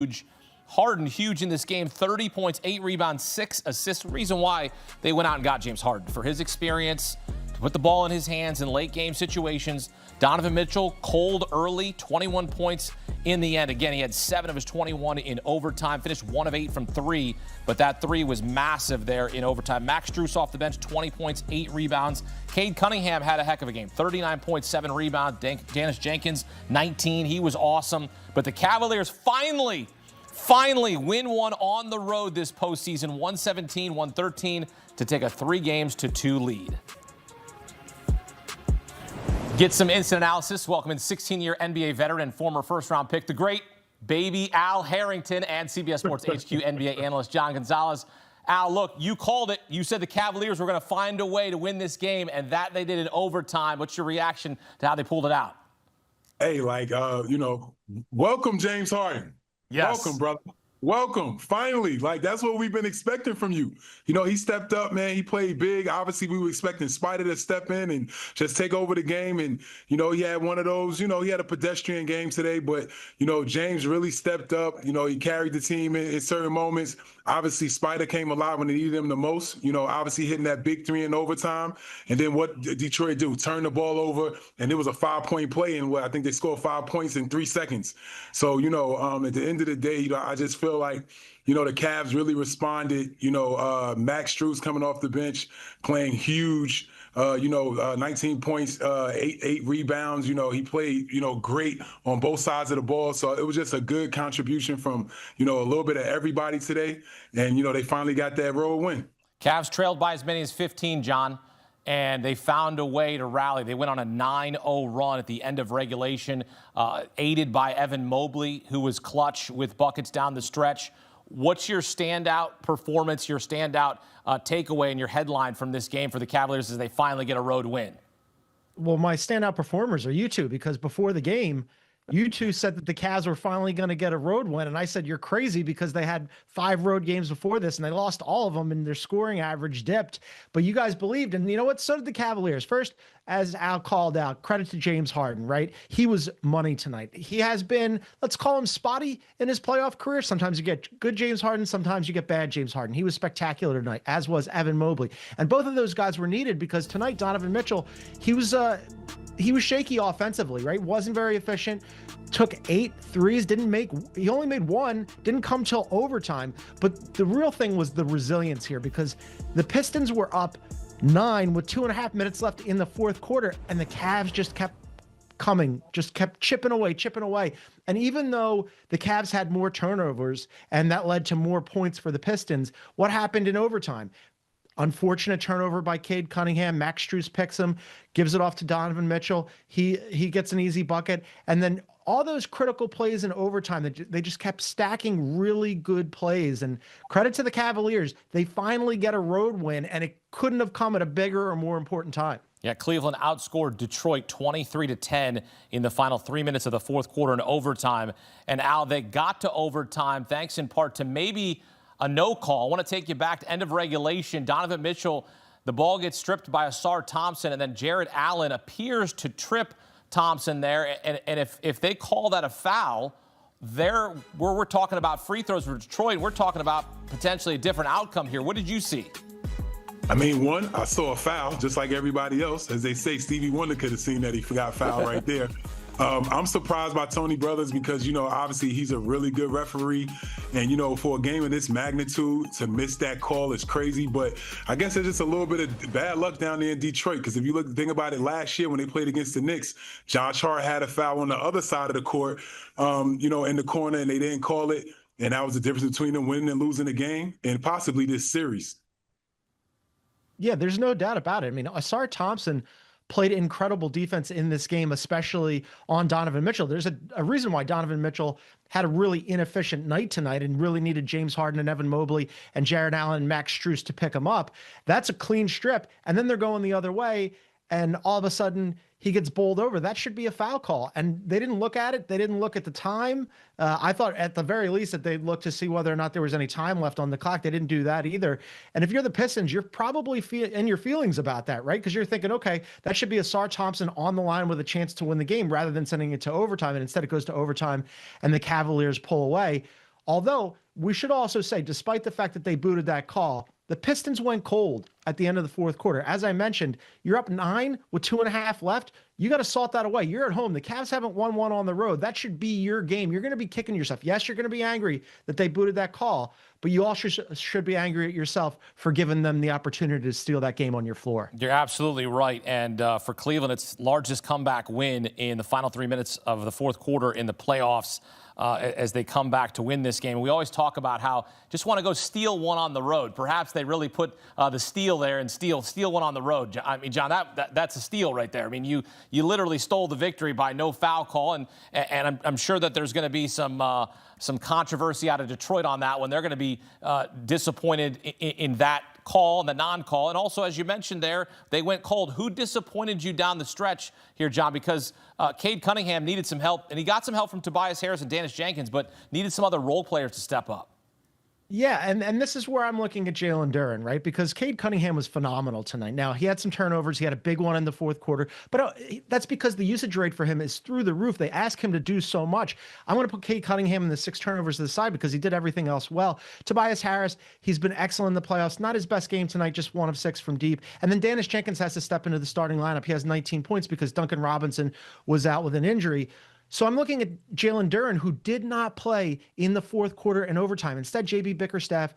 huge. Harden, huge in this game, 30 points, 8 rebounds, 6 assists. Reason why they went out and got James Harden, for his experience, to put the ball in his hands in late game situations. Donovan Mitchell, cold early, 21 points in the end. Again, he had 7 of his 21 in overtime, finished 1 of 8 from 3, but that 3 was massive there in overtime. Max Strus off the bench, 20 points, 8 rebounds. Cade Cunningham had a heck of a game, 39 points, 7 rebounds. Dennis Jenkins, 19. He was awesome. But the Cavaliers finally win one on the road this postseason, 117-113, to take a 3-2 lead. Get some instant analysis. Welcome in 16-year NBA veteran and former first-round pick, the great baby Al Harrington, and CBS Sports HQ NBA analyst John Gonzalez. Al, look, you called it. You said the Cavaliers were going to find a way to win this game, and that they did in overtime. What's your reaction to how they pulled it out? Hey, welcome James Harden. Yes. Welcome, brother. Welcome. Finally. That's what we've been expecting from you. He stepped up, man. He played big. Obviously, we were expecting Spider to step in and just take over the game. And, he had one of those, he had a pedestrian game today. But, James really stepped up. He carried the team in certain moments. Obviously, Spider came alive when they needed him the most, obviously hitting that big 3 in overtime. And then what did Detroit do? Turn the ball over, and it was a 5-point play. And I think they scored 5 points in 3 seconds. So, at the end of the day, I just feel like, the Cavs really responded. Max Strus coming off the bench, playing huge. 19 points, 8 rebounds. He played, great on both sides of the ball. So it was just a good contribution from, a little bit of everybody today. And, they finally got that road win. Cavs trailed by as many as 15, John, and they found a way to rally. They went on a 9-0 run at the end of regulation, aided by Evan Mobley, who was clutch with buckets down the stretch. What's your standout performance, your standout takeaway, and your headline from this game for the Cavaliers as they finally get a road win? Well, my standout performers are you two, because before the game, you two said that the Cavs were finally going to get a road win. And I said, you're crazy, because they had 5 road games before this and they lost all of them and their scoring average dipped. But you guys believed. And you know what? So did the Cavaliers. First, as Al called out, credit to James Harden, right? He was money tonight. He has been, let's call him spotty in his playoff career. Sometimes you get good James Harden. Sometimes you get bad James Harden. He was spectacular tonight, as was Evan Mobley. And both of those guys were needed, because tonight, Donovan Mitchell, he was shaky offensively, right? Wasn't very efficient. Took 8 threes, he only made 1, didn't come till overtime. But the real thing was the resilience here, because the Pistons were up 9 with 2.5 minutes left in the fourth quarter, and the Cavs just kept coming, just kept chipping away. And even though the Cavs had more turnovers and that led to more points for the Pistons, what happened in overtime? Unfortunate turnover by Cade Cunningham. Max Strus picks him, gives it off to Donovan Mitchell. He gets an easy bucket. And then all those critical plays in overtime, they just kept stacking really good plays. And credit to the Cavaliers. They finally get a road win, and it couldn't have come at a bigger or more important time. Yeah, Cleveland outscored Detroit 23-10 in the final 3 minutes of the fourth quarter in overtime. And Al, they got to overtime thanks in part to maybe a no call. I want to take you back to end of regulation. Donovan Mitchell, the ball gets stripped by Asar Thompson, and then Jared Allen appears to trip Thompson there. And if they call that a foul, we're talking about free throws for Detroit. We're talking about potentially a different outcome here. What did you see? One, I saw a foul, just like everybody else. As they say, Stevie Wonder could have seen that. He forgot foul right there. I'm surprised by Tony Brothers, because, obviously he's a really good referee. And, for a game of this magnitude, to miss that call is crazy. But I guess it's just a little bit of bad luck down there in Detroit, because if you think about it, last year when they played against the Knicks, Josh Hart had a foul on the other side of the court, in the corner, and they didn't call it. And that was the difference between them winning and losing the game, and possibly this series. Yeah, there's no doubt about it. Asar Thompson played incredible defense in this game, especially on Donovan Mitchell. There's a reason why Donovan Mitchell had a really inefficient night tonight and really needed James Harden and Evan Mobley and Jared Allen and Max Strus to pick him up. That's a clean strip. And then they're going the other way, and all of a sudden he gets bowled over. That should be a foul call. And they didn't look at it. They didn't look at the time. I thought at the very least that they'd look to see whether or not there was any time left on the clock. They didn't do that either. And if you're the Pistons, you're probably in your feelings about that, right? Because you're thinking, okay, that should be Asar Thompson on the line with a chance to win the game rather than sending it to overtime. And instead it goes to overtime and the Cavaliers pull away. Although we should also say, despite the fact that they booted that call, the Pistons went cold at the end of the fourth quarter. As I mentioned, you're up 9 with 2.5 left. You got to salt that away. You're at home. The Cavs haven't won one on the road. That should be your game. You're going to be kicking yourself. Yes, you're going to be angry that they booted that call, but you also should be angry at yourself for giving them the opportunity to steal that game on your floor. You're absolutely right. And for Cleveland, it's largest comeback win in the final 3 minutes of the fourth quarter in the playoffs. As they come back to win this game. We always talk about how just want to go steal one on the road. Perhaps they really put the steal there and steal one on the road. I mean, John, that's a steal right there. I mean, you literally stole the victory by no foul call, and I'm sure that there's going to be some controversy out of Detroit on that one. They're going to be disappointed in that call and the non-call. And also, as you mentioned there, they went cold. Who disappointed you down the stretch here, John? Because Cade Cunningham needed some help, and he got some help from Tobias Harris and Dennis Jenkins, but needed some other role players to step up. Yeah, and this is where I'm looking at Jalen Duren, right? Because Cade Cunningham was phenomenal tonight. Now, he had some turnovers. He had a big one in the fourth quarter, but that's because the usage rate for him is through the roof. They ask him to do so much. I'm going to put Cade Cunningham in the 6 turnovers to the side because he did everything else well. Tobias Harris, he's been excellent in the playoffs. Not his best game tonight, just 1 of 6 from deep. And then Dennis Jenkins has to step into the starting lineup. He has 19 points because Duncan Robinson was out with an injury. So I'm looking at Jalen Duren, who did not play in the fourth quarter and overtime. Instead, J.B. Bickerstaff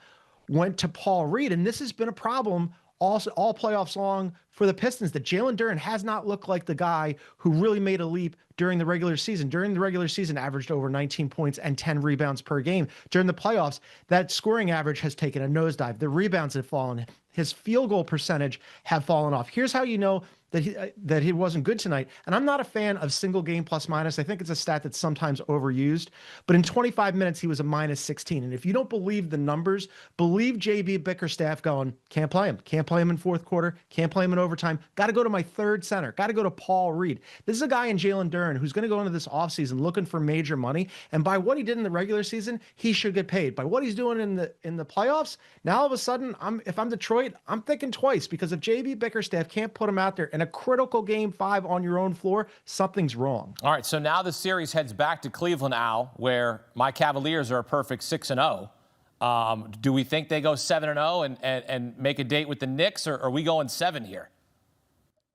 went to Paul Reed, and this has been a problem all playoffs long for the Pistons, that Jalen Duren has not looked like the guy who really made a leap during the regular season. During the regular season, averaged over 19 points and 10 rebounds per game. During the playoffs, that scoring average has taken a nosedive. The rebounds have fallen. His field goal percentage have fallen off. Here's how you know that he wasn't good tonight. And I'm not a fan of single game plus minus. I think it's a stat that's sometimes overused. But in 25 minutes, he was a minus 16. And if you don't believe the numbers, believe J.B. Bickerstaff going, can't play him. Can't play him in fourth quarter. Can't play him in overtime. Got to go to my third center. Got to go to Paul Reed. This is a guy in Jalen Duren who's going to go into this offseason looking for major money. And by what he did in the regular season, he should get paid. By what he's doing in the playoffs, now all of a sudden, if I'm Detroit, I'm thinking twice, because if J.B. Bickerstaff can't put him out there in a critical game 5 on your own floor, something's wrong. All right, so now the series heads back to Cleveland, Al, where my Cavaliers are a perfect 6-0. Do we think they go 7-0 and make a date with the Knicks, or are we going 7 here?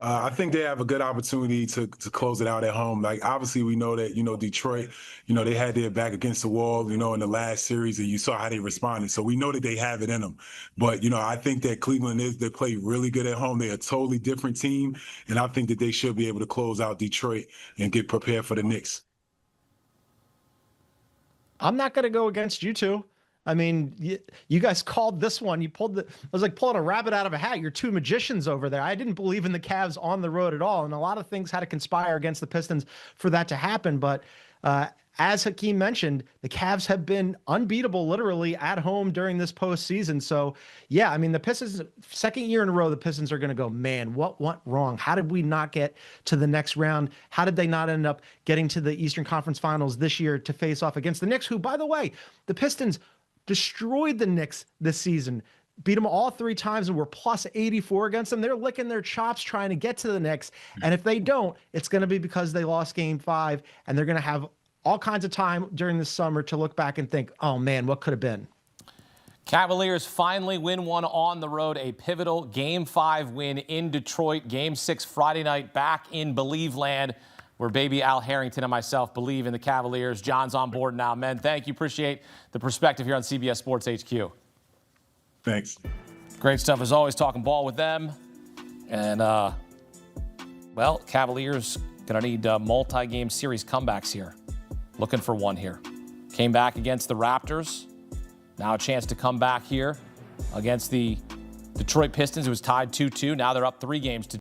I think they have a good opportunity to close it out at home. Like, obviously, we know that, Detroit, they had their back against the wall, in the last series, and you saw how they responded. So we know that they have it in them. But, I think that Cleveland they play really good at home. They're a totally different team, and I think that they should be able to close out Detroit and get prepared for the Knicks. I'm not going to go against you two. I mean, you guys called this one. It was like pulling a rabbit out of a hat. You're two magicians over there. I didn't believe in the Cavs on the road at all. And a lot of things had to conspire against the Pistons for that to happen. But as Hakeem mentioned, the Cavs have been unbeatable literally at home during this postseason. So, yeah, I mean, the Pistons, second year in a row, the Pistons are going to go, man, what went wrong? How did we not get to the next round? How did they not end up getting to the Eastern Conference Finals this year to face off against the Knicks, who, by the way, the Pistons destroyed the Knicks this season, beat them all 3 times, and were plus 84 against them. They're licking their chops trying to get to the Knicks. And if they don't, it's going to be because they lost game 5, and they're going to have all kinds of time during the summer to look back and think, oh man, what could have been? Cavaliers finally win one on the road, a pivotal game 5 win in Detroit. Game 6 Friday night back in Believe land, where baby Al Harrington and myself believe in the Cavaliers. John's on board now. Men, thank you. Appreciate the perspective here on CBS Sports HQ. Thanks. Great stuff as always, talking ball with them. And, Cavaliers going to need multi-game series comebacks here. Looking for one here. Came back against the Raptors. Now a chance to come back here against the Detroit Pistons. It was tied 2-2. Now they're up 3 games to